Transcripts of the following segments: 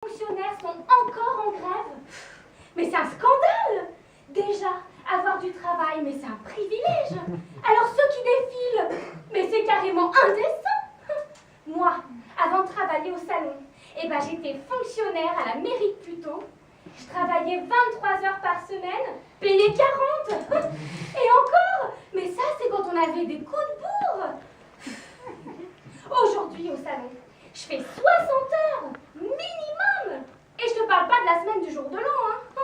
fonctionnaires sont encore en grève. Mais c'est un scandale. Déjà, avoir du travail, mais c'est un privilège. Alors ceux qui défilent, mais c'est carrément indécent. Moi, avant de travailler au salon, eh ben, j'étais fonctionnaire à la mairie de Puteaux. Je travaillais 23 heures par semaine, payé 40. Et encore, mais ça c'est quand on avait des coups de bourre. Aujourd'hui au salon, je fais 60 heures minimum. Et je te parle pas de la semaine du jour de l'an. Hein.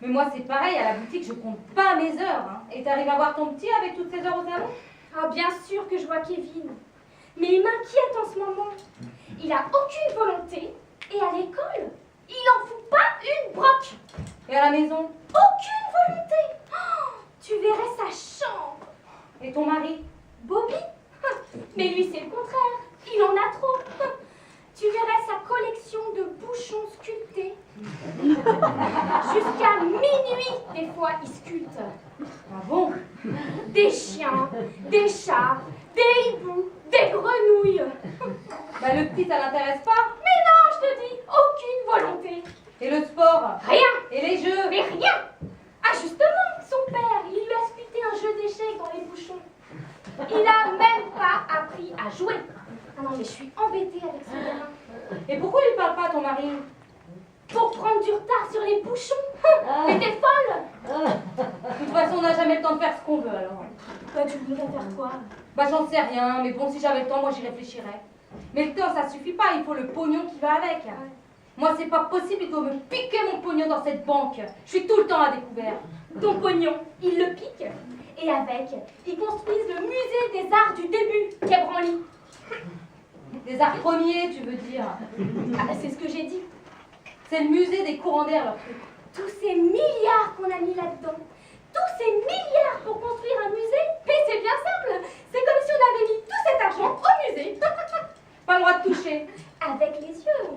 Mais moi c'est pareil, à la boutique je compte pas mes heures. Hein. Et t'arrives à voir ton petit avec toutes ces heures au salon? Ah bien sûr que je vois Kevin. Mais il m'inquiète en ce moment. Il a aucune volonté. Et à l'école, il en fout pas une broque. Et à la maison? Aucune volonté. Oh, tu verrais sa chambre. Et ton mari? Bobby? Mais lui c'est le contraire. Il en a trop. Tu verrais sa collection de bouchons sculptés. Jusqu'à minuit, des fois, il sculpte. Ah bon? Des chiens, des chats, des hiboux, des grenouilles. Bah le petit, ça l'intéresse pas? Mais non, je te dis, aucune volonté. Et le sport? Rien. Et les jeux? Mais rien. Ah justement, son père, il lui a sculpté un jeu d'échecs dans les bouchons. Il n'a même pas appris à jouer. Ah non, mais je suis embêtée avec ce gamin. Et pourquoi il parle pas à ton mari? Pour prendre du retard sur les bouchons. Mais t'es folle. De toute façon, on n'a jamais le temps de faire ce qu'on veut alors. Toi, tu voudrais faire quoi? Bah j'en sais rien, mais bon, si j'avais le temps, moi j'y réfléchirais. Mais le temps, ça suffit pas, il faut le pognon qui va avec. Moi, c'est pas possible, il doit me piquer mon pognon dans cette banque. Je suis tout le temps à découvert. Ton pognon, il le pique. Et avec, ils construisent le musée des arts du début, Quai Branly. Des arts premiers, tu veux dire? Ah, c'est ce que j'ai dit. C'est le musée des courants d'air, leur truc. Tous ces milliards qu'on a mis là-dedans. Tous ces milliards pour construire un musée. Mais c'est bien simple. C'est comme si on avait mis tout cet argent au musée. Pas le droit de toucher. Avec les yeux, on